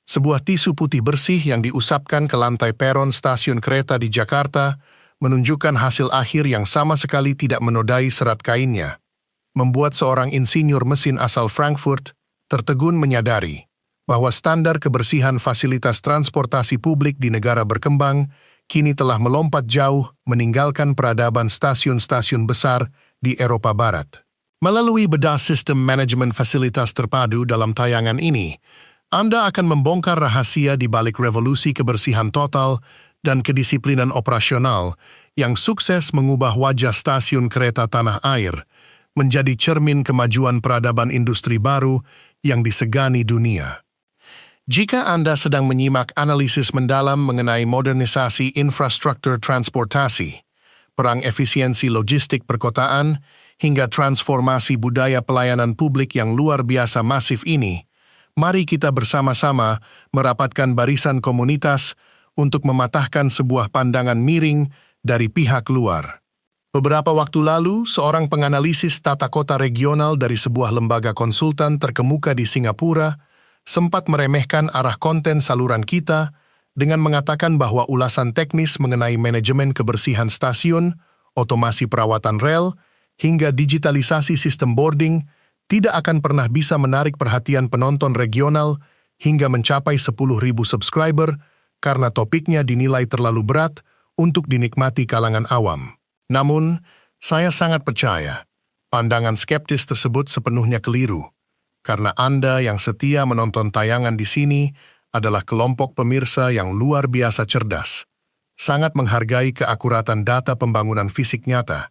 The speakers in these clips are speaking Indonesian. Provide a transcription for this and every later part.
Sebuah tisu putih bersih yang diusapkan ke lantai peron stasiun kereta di Jakarta menunjukkan hasil akhir yang sama sekali tidak menodai serat kainnya, membuat seorang insinyur mesin asal Frankfurt tertegun menyadari bahwa standar kebersihan fasilitas transportasi publik di negara berkembang kini telah melompat jauh meninggalkan peradaban stasiun-stasiun besar di Eropa Barat. Melalui bedah sistem manajemen fasilitas terpadu dalam tayangan ini, Anda akan membongkar rahasia di balik revolusi kebersihan total dan kedisiplinan operasional yang sukses mengubah wajah stasiun kereta tanah air menjadi cermin kemajuan peradaban industri baru yang disegani dunia. Jika Anda sedang menyimak analisis mendalam mengenai modernisasi infrastruktur transportasi, perang efisiensi logistik perkotaan, hingga transformasi budaya pelayanan publik yang luar biasa masif ini, mari kita bersama-sama merapatkan barisan komunitas untuk mematahkan sebuah pandangan miring dari pihak luar. Beberapa waktu lalu, seorang penganalisis tata kota regional dari sebuah lembaga konsultan terkemuka di Singapura sempat meremehkan arah konten saluran kita dengan mengatakan bahwa ulasan teknis mengenai manajemen kebersihan stasiun, otomasi perawatan rel, hingga digitalisasi sistem boarding tidak akan pernah bisa menarik perhatian penonton regional hingga mencapai 10.000 subscriber karena topiknya dinilai terlalu berat untuk dinikmati kalangan awam. Namun, saya sangat percaya pandangan skeptis tersebut sepenuhnya keliru, karena Anda yang setia menonton tayangan di sini adalah kelompok pemirsa yang luar biasa cerdas, sangat menghargai keakuratan data pembangunan fisik nyata,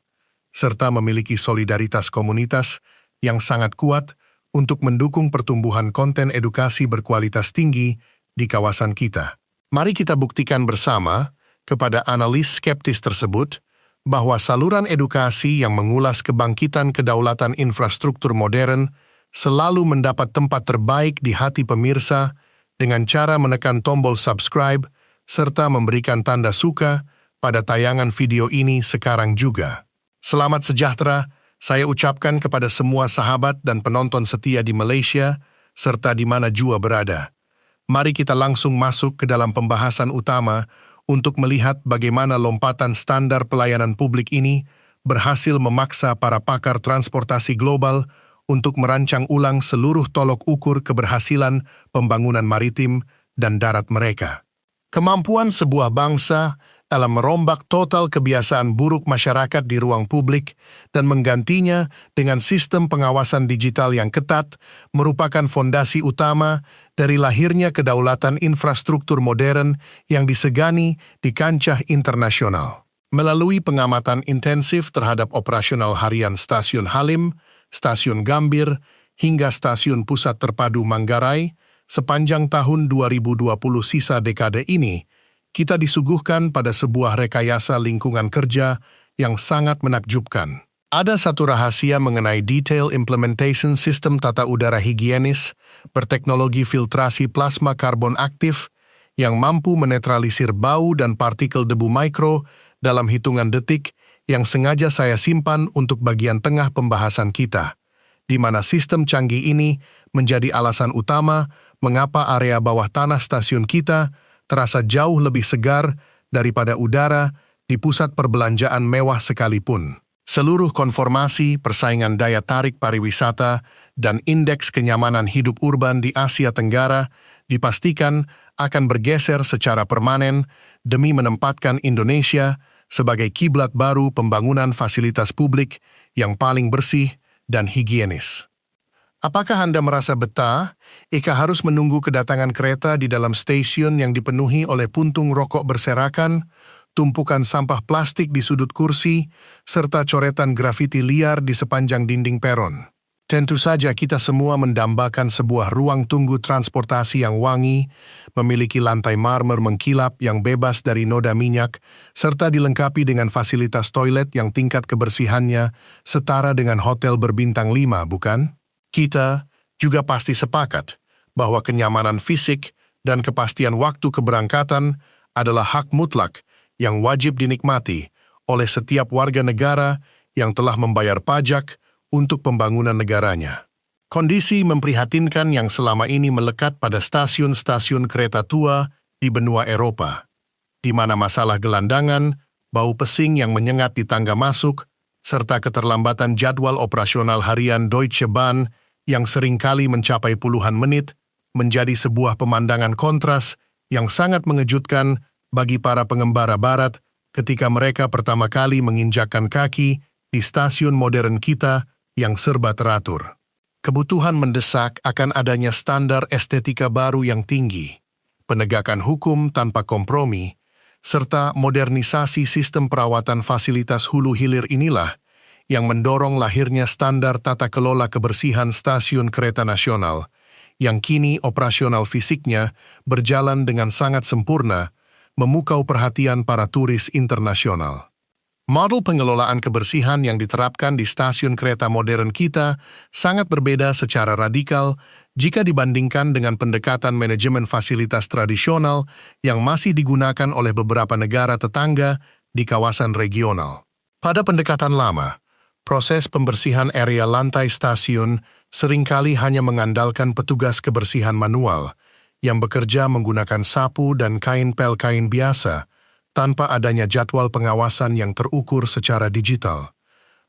serta memiliki solidaritas komunitas yang sangat kuat untuk mendukung pertumbuhan konten edukasi berkualitas tinggi di kawasan kita. Mari kita buktikan bersama kepada analis skeptis tersebut bahwa saluran edukasi yang mengulas kebangkitan kedaulatan infrastruktur modern selalu mendapat tempat terbaik di hati pemirsa dengan cara menekan tombol subscribe serta memberikan tanda suka pada tayangan video ini sekarang juga. Selamat sejahtera saya ucapkan kepada semua sahabat dan penonton setia di Malaysia serta di mana jua berada. Mari kita langsung masuk ke dalam pembahasan utama untuk melihat bagaimana lompatan standar pelayanan publik ini berhasil memaksa para pakar transportasi global untuk merancang ulang seluruh tolok ukur keberhasilan pembangunan maritim dan darat mereka. Kemampuan sebuah bangsa dalam merombak total kebiasaan buruk masyarakat di ruang publik dan menggantinya dengan sistem pengawasan digital yang ketat merupakan fondasi utama dari lahirnya kedaulatan infrastruktur modern yang disegani di kancah internasional. Melalui pengamatan intensif terhadap operasional harian Stasiun Halim, Stasiun Gambir, hingga Stasiun Pusat Terpadu Manggarai, sepanjang tahun 2020 sisa dekade ini, kita disuguhkan pada sebuah rekayasa lingkungan kerja yang sangat menakjubkan. Ada satu rahasia mengenai detail implementation sistem tata udara higienis berteknologi filtrasi plasma karbon aktif yang mampu menetralisir bau dan partikel debu mikro dalam hitungan detik yang sengaja saya simpan untuk bagian tengah pembahasan kita, di mana sistem canggih ini menjadi alasan utama mengapa area bawah tanah stasiun kita terasa jauh lebih segar daripada udara di pusat perbelanjaan mewah sekalipun. Seluruh konformasi, persaingan daya tarik pariwisata, dan indeks kenyamanan hidup urban di Asia Tenggara dipastikan akan bergeser secara permanen demi menempatkan Indonesia sebagai kiblat baru pembangunan fasilitas publik yang paling bersih dan higienis. Apakah Anda merasa betah jika harus menunggu kedatangan kereta di dalam stasiun yang dipenuhi oleh puntung rokok berserakan, tumpukan sampah plastik di sudut kursi, serta coretan grafiti liar di sepanjang dinding peron? Tentu saja kita semua mendambakan sebuah ruang tunggu transportasi yang wangi, memiliki lantai marmer mengkilap yang bebas dari noda minyak, serta dilengkapi dengan fasilitas toilet yang tingkat kebersihannya setara dengan hotel berbintang 5, bukan? Kita juga pasti sepakat bahwa kenyamanan fisik dan kepastian waktu keberangkatan adalah hak mutlak yang wajib dinikmati oleh setiap warga negara yang telah membayar pajak untuk pembangunan negaranya. Kondisi memprihatinkan yang selama ini melekat pada stasiun-stasiun kereta tua di benua Eropa, di mana masalah gelandangan, bau pesing yang menyengat di tangga masuk, serta keterlambatan jadwal operasional harian Deutsche Bahn yang seringkali mencapai puluhan menit, menjadi sebuah pemandangan kontras yang sangat mengejutkan bagi para pengembara barat ketika mereka pertama kali menginjakkan kaki di stasiun modern kita yang serba teratur. Kebutuhan mendesak akan adanya standar estetika baru yang tinggi, penegakan hukum tanpa kompromi, serta modernisasi sistem perawatan fasilitas hulu hilir inilah yang mendorong lahirnya standar tata kelola kebersihan stasiun kereta nasional, yang kini operasional fisiknya berjalan dengan sangat sempurna, memukau perhatian para turis internasional. Model pengelolaan kebersihan yang diterapkan di stasiun kereta modern kita sangat berbeda secara radikal jika dibandingkan dengan pendekatan manajemen fasilitas tradisional yang masih digunakan oleh beberapa negara tetangga di kawasan regional. Pada pendekatan lama, proses pembersihan area lantai stasiun seringkali hanya mengandalkan petugas kebersihan manual yang bekerja menggunakan sapu dan kain pel kain biasa, tanpa adanya jadwal pengawasan yang terukur secara digital,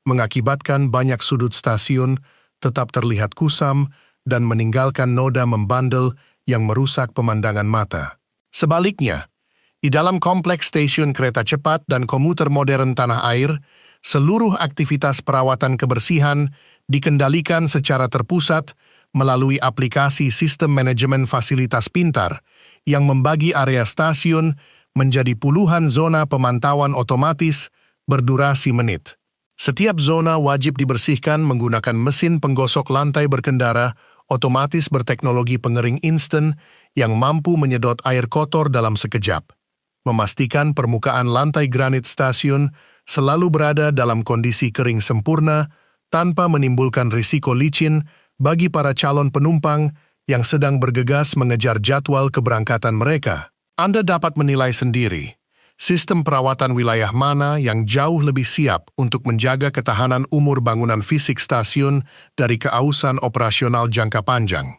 mengakibatkan banyak sudut stasiun tetap terlihat kusam dan meninggalkan noda membandel yang merusak pemandangan mata. Sebaliknya, di dalam kompleks stasiun kereta cepat dan komuter modern tanah air, seluruh aktivitas perawatan kebersihan dikendalikan secara terpusat melalui aplikasi sistem manajemen fasilitas pintar yang membagi area stasiun menjadi puluhan zona pemantauan otomatis berdurasi menit. Setiap zona wajib dibersihkan menggunakan mesin penggosok lantai berkendara otomatis berteknologi pengering instan yang mampu menyedot air kotor dalam sekejap, memastikan permukaan lantai granit stasiun selalu berada dalam kondisi kering sempurna tanpa menimbulkan risiko licin bagi para calon penumpang yang sedang bergegas mengejar jadwal keberangkatan mereka. Anda dapat menilai sendiri sistem perawatan wilayah mana yang jauh lebih siap untuk menjaga ketahanan umur bangunan fisik stasiun dari keausan operasional jangka panjang.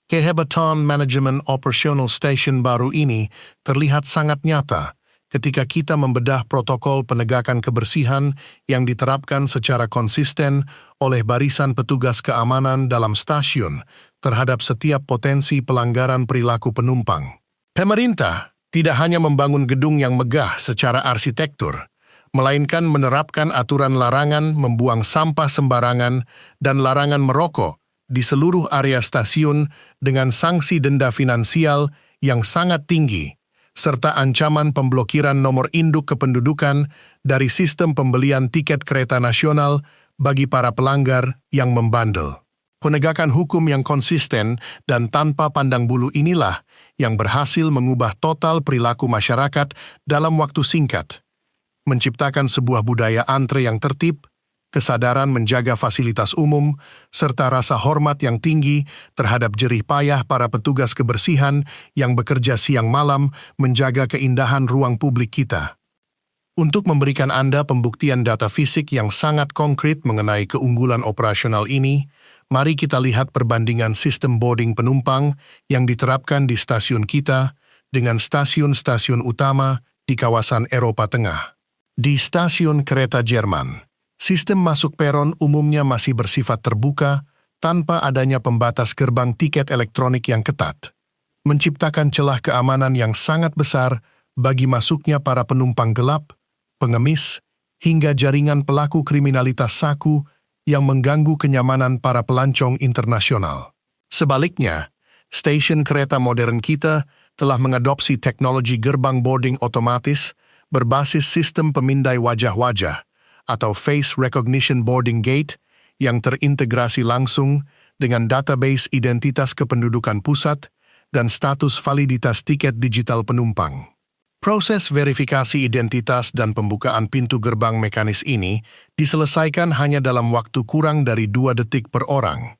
Kehebatan manajemen operasional stasiun baru ini terlihat sangat nyata ketika kita membedah protokol penegakan kebersihan yang diterapkan secara konsisten oleh barisan petugas keamanan dalam stasiun terhadap setiap potensi pelanggaran perilaku penumpang. Pemerintah tidak hanya membangun gedung yang megah secara arsitektur, melainkan menerapkan aturan larangan membuang sampah sembarangan dan larangan merokok di seluruh area stasiun dengan sanksi denda finansial yang sangat tinggi, serta ancaman pemblokiran nomor induk kependudukan dari sistem pembelian tiket kereta nasional bagi para pelanggar yang membandel. Penegakan hukum yang konsisten dan tanpa pandang bulu inilah yang berhasil mengubah total perilaku masyarakat dalam waktu singkat, menciptakan sebuah budaya antre yang tertib, kesadaran menjaga fasilitas umum, serta rasa hormat yang tinggi terhadap jerih payah para petugas kebersihan yang bekerja siang malam menjaga keindahan ruang publik kita. Untuk memberikan Anda pembuktian data fisik yang sangat konkret mengenai keunggulan operasional ini, mari kita lihat perbandingan sistem boarding penumpang yang diterapkan di stasiun kita dengan stasiun-stasiun utama di kawasan Eropa Tengah. Di stasiun kereta Jerman, sistem masuk peron umumnya masih bersifat terbuka tanpa adanya pembatas gerbang tiket elektronik yang ketat, menciptakan celah keamanan yang sangat besar bagi masuknya para penumpang gelap, pengemis, hingga jaringan pelaku kriminalitas saku yang mengganggu kenyamanan para pelancong internasional. Sebaliknya, stasiun kereta modern kita telah mengadopsi teknologi gerbang boarding otomatis berbasis sistem pemindai wajah-wajah atau Face Recognition Boarding Gate yang terintegrasi langsung dengan database identitas kependudukan pusat dan status validitas tiket digital penumpang. Proses verifikasi identitas dan pembukaan pintu gerbang mekanis ini diselesaikan hanya dalam waktu kurang dari 2 detik per orang,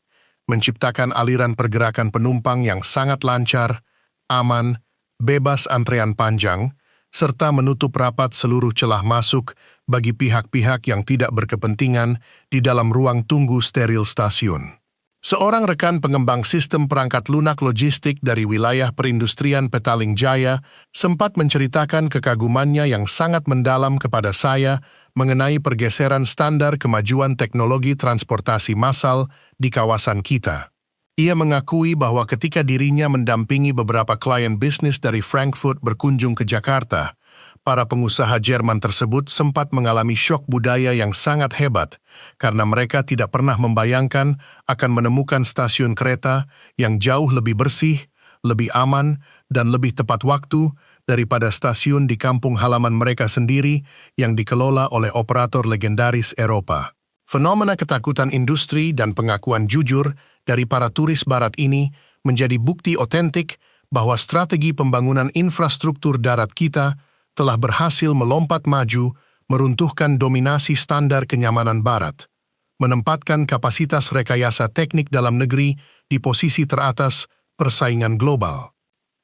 menciptakan aliran pergerakan penumpang yang sangat lancar, aman, bebas antrean panjang, serta menutup rapat seluruh celah masuk bagi pihak-pihak yang tidak berkepentingan di dalam ruang tunggu steril stasiun. Seorang rekan pengembang sistem perangkat lunak logistik dari wilayah perindustrian Petaling Jaya sempat menceritakan kekagumannya yang sangat mendalam kepada saya mengenai pergeseran standar kemajuan teknologi transportasi massal di kawasan kita. Ia mengakui bahwa ketika dirinya mendampingi beberapa klien bisnis dari Frankfurt berkunjung ke Jakarta, para pengusaha Jerman tersebut sempat mengalami syok budaya yang sangat hebat karena mereka tidak pernah membayangkan akan menemukan stasiun kereta yang jauh lebih bersih, lebih aman, dan lebih tepat waktu daripada stasiun di kampung halaman mereka sendiri yang dikelola oleh operator legendaris Eropa. Fenomena ketakutan industri dan pengakuan jujur dari para turis barat ini menjadi bukti otentik bahwa strategi pembangunan infrastruktur darat kita telah berhasil melompat maju, meruntuhkan dominasi standar kenyamanan barat, menempatkan kapasitas rekayasa teknik dalam negeri di posisi teratas persaingan global.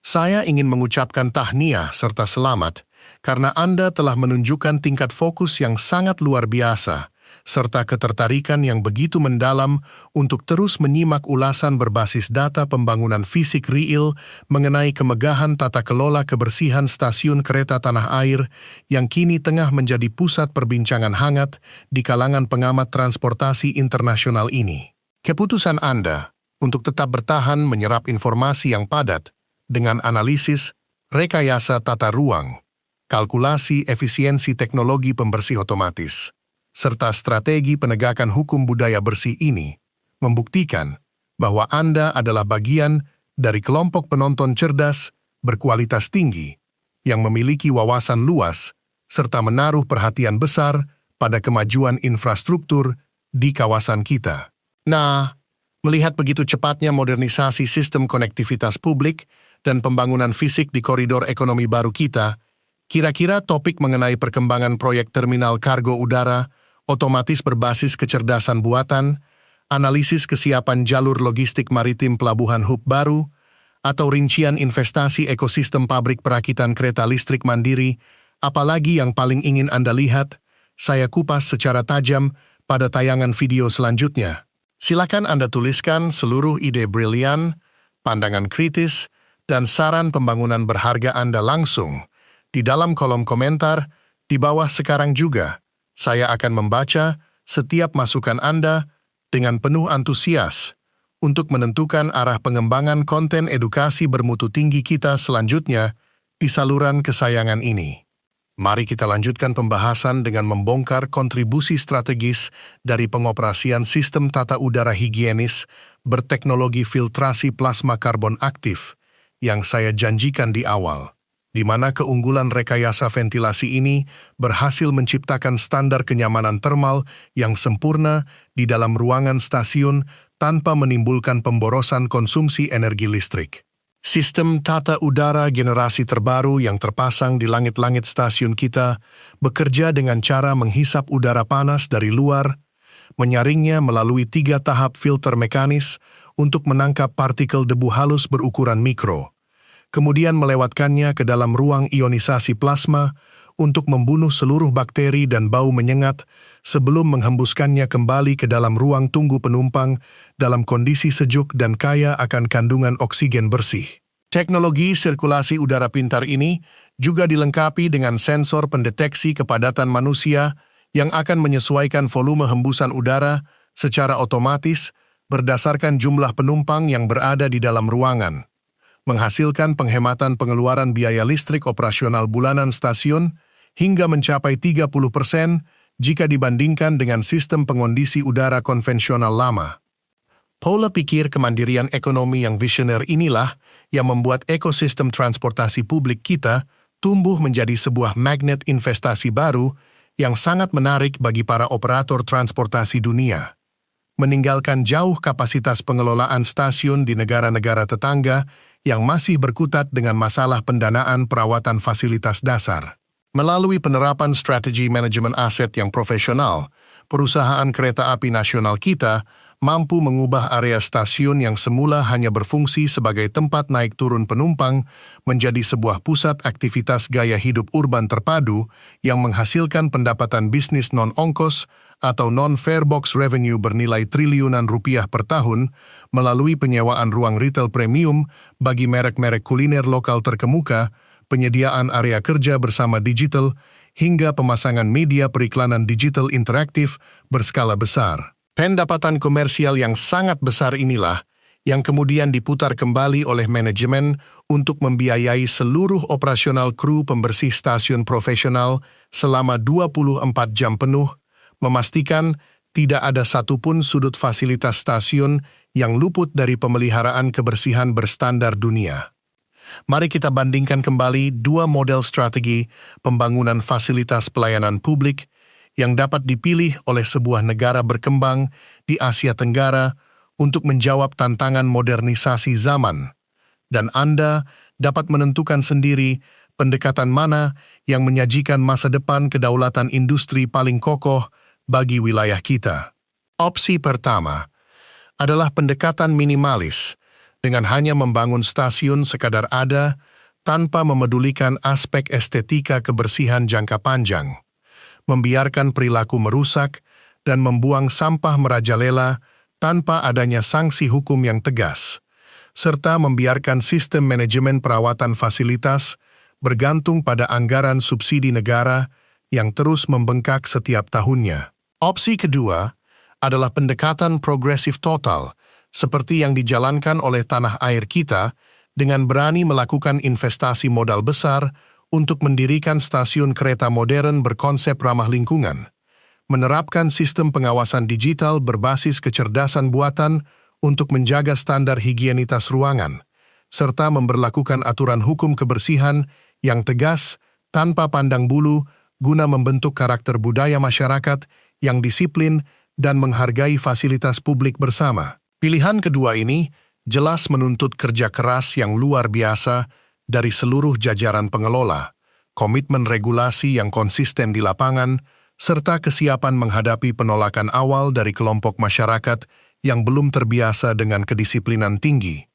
Saya ingin mengucapkan tahniah serta selamat karena Anda telah menunjukkan tingkat fokus yang sangat luar biasa serta ketertarikan yang begitu mendalam untuk terus menyimak ulasan berbasis data pembangunan fisik real mengenai kemegahan tata kelola kebersihan stasiun kereta tanah air yang kini tengah menjadi pusat perbincangan hangat di kalangan pengamat transportasi internasional ini. Keputusan Anda untuk tetap bertahan menyerap informasi yang padat dengan analisis, rekayasa tata ruang, kalkulasi efisiensi teknologi pembersih otomatis, serta strategi penegakan hukum budaya bersih ini, membuktikan bahwa Anda adalah bagian dari kelompok penonton cerdas, berkualitas tinggi, yang memiliki wawasan luas, serta menaruh perhatian besar pada kemajuan infrastruktur di kawasan kita. Nah, melihat begitu cepatnya modernisasi sistem konektivitas publik dan pembangunan fisik di koridor ekonomi baru kita, kira-kira topik mengenai perkembangan proyek terminal kargo udara otomatis berbasis kecerdasan buatan, analisis kesiapan jalur logistik maritim pelabuhan hub baru, atau rincian investasi ekosistem pabrik perakitan kereta listrik mandiri, apalagi yang paling ingin Anda lihat, saya kupas secara tajam pada tayangan video selanjutnya. Silakan Anda tuliskan seluruh ide brilian, pandangan kritis, dan saran pembangunan berharga Anda langsung di dalam kolom komentar di bawah sekarang juga. Saya akan membaca setiap masukan Anda dengan penuh antusias untuk menentukan arah pengembangan konten edukasi bermutu tinggi kita selanjutnya di saluran kesayangan ini. Mari kita lanjutkan pembahasan dengan membongkar kontribusi strategis dari pengoperasian sistem tata udara higienis berteknologi filtrasi plasma karbon aktif yang saya janjikan di awal, di mana keunggulan rekayasa ventilasi ini berhasil menciptakan standar kenyamanan termal yang sempurna di dalam ruangan stasiun tanpa menimbulkan pemborosan konsumsi energi listrik. Sistem tata udara generasi terbaru yang terpasang di langit-langit stasiun kita bekerja dengan cara menghisap udara panas dari luar, menyaringnya melalui 3 tahap filter mekanis untuk menangkap partikel debu halus berukuran mikro, kemudian melewatkannya ke dalam ruang ionisasi plasma untuk membunuh seluruh bakteri dan bau menyengat sebelum menghembuskannya kembali ke dalam ruang tunggu penumpang dalam kondisi sejuk dan kaya akan kandungan oksigen bersih. Teknologi sirkulasi udara pintar ini juga dilengkapi dengan sensor pendeteksi kepadatan manusia yang akan menyesuaikan volume hembusan udara secara otomatis berdasarkan jumlah penumpang yang berada di dalam ruangan, menghasilkan penghematan pengeluaran biaya listrik operasional bulanan stasiun hingga mencapai 30% jika dibandingkan dengan sistem pengondisi udara konvensional lama. Pola pikir kemandirian ekonomi yang visioner inilah yang membuat ekosistem transportasi publik kita tumbuh menjadi sebuah magnet investasi baru yang sangat menarik bagi para operator transportasi dunia. Meninggalkan jauh kapasitas pengelolaan stasiun di negara-negara tetangga yang masih berkutat dengan masalah pendanaan perawatan fasilitas dasar. Melalui penerapan strategi manajemen aset yang profesional, perusahaan kereta api nasional kita mampu mengubah area stasiun yang semula hanya berfungsi sebagai tempat naik turun penumpang menjadi sebuah pusat aktivitas gaya hidup urban terpadu yang menghasilkan pendapatan bisnis non-ongkos atau non-fare box revenue bernilai triliunan rupiah per tahun melalui penyewaan ruang retail premium bagi merek-merek kuliner lokal terkemuka, penyediaan area kerja bersama digital, hingga pemasangan media periklanan digital interaktif berskala besar. Pendapatan komersial yang sangat besar inilah yang kemudian diputar kembali oleh manajemen untuk membiayai seluruh operasional kru pembersih stasiun profesional selama 24 jam penuh, memastikan tidak ada satupun sudut fasilitas stasiun yang luput dari pemeliharaan kebersihan berstandar dunia. Mari kita bandingkan kembali dua model strategi pembangunan fasilitas pelayanan publik yang dapat dipilih oleh sebuah negara berkembang di Asia Tenggara untuk menjawab tantangan modernisasi zaman. Dan Anda dapat menentukan sendiri pendekatan mana yang menyajikan masa depan kedaulatan industri paling kokoh bagi wilayah kita. Opsi pertama adalah pendekatan minimalis, dengan hanya membangun stasiun sekadar ada tanpa memedulikan aspek estetika kebersihan jangka panjang, membiarkan perilaku merusak dan membuang sampah merajalela tanpa adanya sanksi hukum yang tegas, serta membiarkan sistem manajemen perawatan fasilitas bergantung pada anggaran subsidi negara yang terus membengkak setiap tahunnya. Opsi kedua adalah pendekatan progresif total, seperti yang dijalankan oleh tanah air kita dengan berani melakukan investasi modal besar untuk mendirikan stasiun kereta modern berkonsep ramah lingkungan, menerapkan sistem pengawasan digital berbasis kecerdasan buatan untuk menjaga standar higienitas ruangan, serta memberlakukan aturan hukum kebersihan yang tegas tanpa pandang bulu guna membentuk karakter budaya masyarakat yang disiplin dan menghargai fasilitas publik bersama. Pilihan kedua ini jelas menuntut kerja keras yang luar biasa dari seluruh jajaran pengelola, komitmen regulasi yang konsisten di lapangan, serta kesiapan menghadapi penolakan awal dari kelompok masyarakat yang belum terbiasa dengan kedisiplinan tinggi.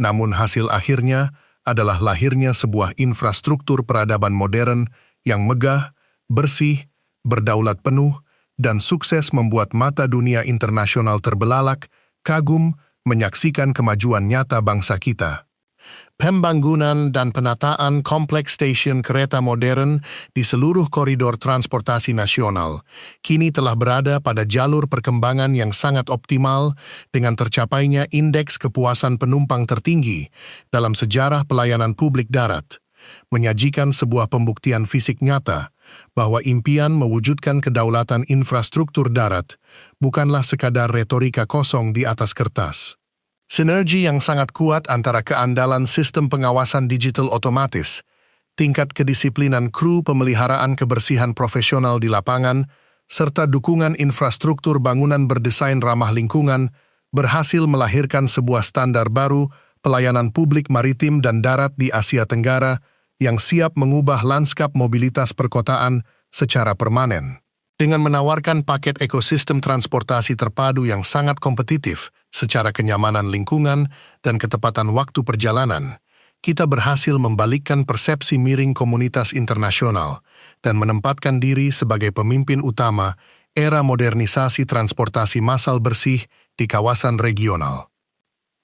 Namun hasil akhirnya adalah lahirnya sebuah infrastruktur peradaban modern yang megah, bersih, berdaulat penuh, dan sukses membuat mata dunia internasional terbelalak, kagum, menyaksikan kemajuan nyata bangsa kita. Pembangunan dan penataan kompleks stasiun kereta modern di seluruh koridor transportasi nasional kini telah berada pada jalur perkembangan yang sangat optimal dengan tercapainya indeks kepuasan penumpang tertinggi dalam sejarah pelayanan publik darat, menyajikan sebuah pembuktian fisik nyata bahwa impian mewujudkan kedaulatan infrastruktur darat bukanlah sekadar retorika kosong di atas kertas. Sinergi yang sangat kuat antara keandalan sistem pengawasan digital otomatis, tingkat kedisiplinan kru pemeliharaan kebersihan profesional di lapangan, serta dukungan infrastruktur bangunan berdesain ramah lingkungan, berhasil melahirkan sebuah standar baru pelayanan publik maritim dan darat di Asia Tenggara yang siap mengubah lanskap mobilitas perkotaan secara permanen. Dengan menawarkan paket ekosistem transportasi terpadu yang sangat kompetitif secara kenyamanan lingkungan dan ketepatan waktu perjalanan, kita berhasil membalikkan persepsi miring komunitas internasional dan menempatkan diri sebagai pemimpin utama era modernisasi transportasi massal bersih di kawasan regional.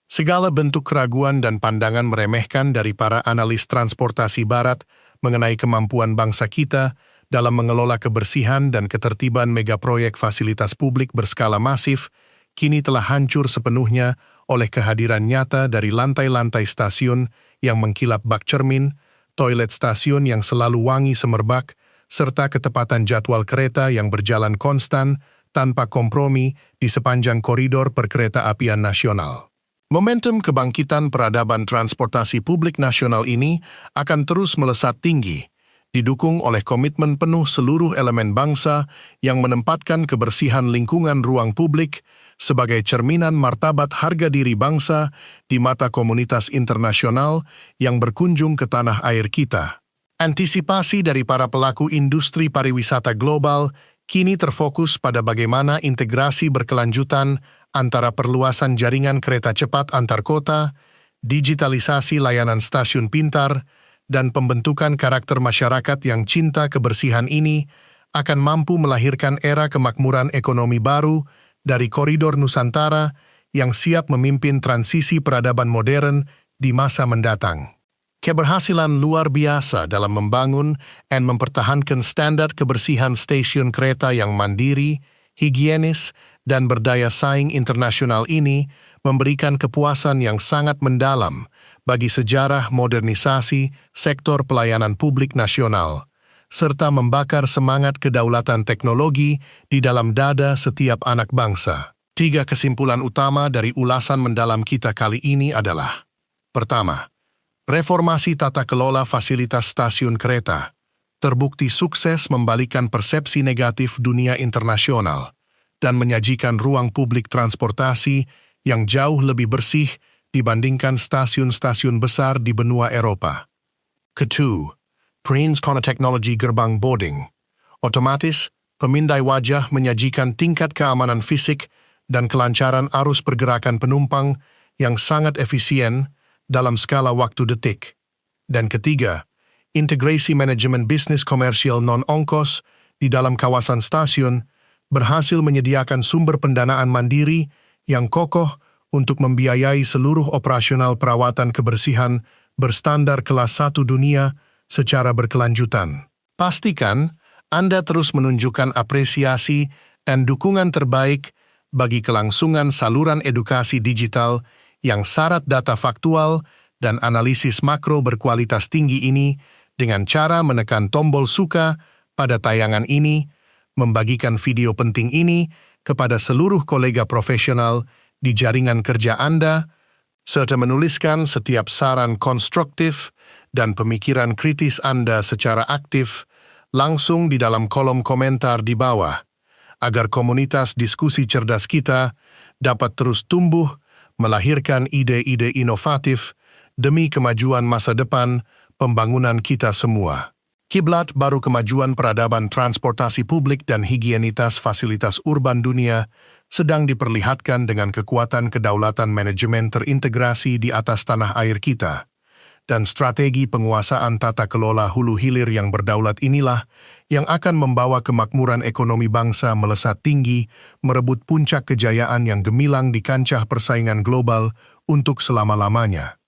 Segala bentuk keraguan dan pandangan meremehkan dari para analis transportasi barat mengenai kemampuan bangsa kita dalam mengelola kebersihan dan ketertiban megaproyek fasilitas publik berskala masif, kini telah hancur sepenuhnya oleh kehadiran nyata dari lantai-lantai stasiun yang mengkilap bak cermin, toilet stasiun yang selalu wangi semerbak, serta ketepatan jadwal kereta yang berjalan konstan tanpa kompromi di sepanjang koridor perkereta apian nasional. Momentum kebangkitan peradaban transportasi publik nasional ini akan terus melesat tinggi, didukung oleh komitmen penuh seluruh elemen bangsa yang menempatkan kebersihan lingkungan ruang publik sebagai cerminan martabat harga diri bangsa di mata komunitas internasional yang berkunjung ke tanah air kita. Antisipasi dari para pelaku industri pariwisata global kini terfokus pada bagaimana integrasi berkelanjutan antara perluasan jaringan kereta cepat antar kota, digitalisasi layanan stasiun pintar, dan pembentukan karakter masyarakat yang cinta kebersihan ini akan mampu melahirkan era kemakmuran ekonomi baru dari koridor Nusantara yang siap memimpin transisi peradaban modern di masa mendatang. Keberhasilan luar biasa dalam membangun dan mempertahankan standar kebersihan stasiun kereta yang mandiri, higienis, dan berdaya saing internasional ini memberikan kepuasan yang sangat mendalam bagi sejarah modernisasi sektor pelayanan publik nasional, serta membakar semangat kedaulatan teknologi di dalam dada setiap anak bangsa. 3 kesimpulan utama dari ulasan mendalam kita kali ini adalah: pertama, reformasi tata kelola fasilitas stasiun kereta terbukti sukses membalikan persepsi negatif dunia internasional dan menyajikan ruang publik transportasi yang jauh lebih bersih dibandingkan stasiun-stasiun besar di benua Eropa. Kedua, Prince Kona Technology Gerbang Boarding. Otomatis, pemindai wajah menyajikan tingkat keamanan fisik dan kelancaran arus pergerakan penumpang yang sangat efisien dalam skala waktu detik. Dan ketiga, integrasi manajemen bisnis komersial non-ongkos di dalam kawasan stasiun berhasil menyediakan sumber pendanaan mandiri yang kokoh untuk membiayai seluruh operasional perawatan kebersihan berstandar kelas 1 dunia secara berkelanjutan. Pastikan Anda terus menunjukkan apresiasi dan dukungan terbaik bagi kelangsungan saluran edukasi digital yang syarat data faktual dan analisis makro berkualitas tinggi ini dengan cara menekan tombol suka pada tayangan ini, membagikan video penting ini kepada seluruh kolega profesional di jaringan kerja Anda, serta menuliskan setiap saran konstruktif dan pemikiran kritis Anda secara aktif langsung di dalam kolom komentar di bawah, agar komunitas diskusi cerdas kita dapat terus tumbuh, melahirkan ide-ide inovatif demi kemajuan masa depan pembangunan kita semua. Kiblat baru kemajuan peradaban transportasi publik dan higienitas fasilitas urban dunia sedang diperlihatkan dengan kekuatan kedaulatan manajemen terintegrasi di atas tanah air kita. Dan strategi penguasaan tata kelola hulu hilir yang berdaulat inilah yang akan membawa kemakmuran ekonomi bangsa melesat tinggi, merebut puncak kejayaan yang gemilang di kancah persaingan global untuk selama-lamanya.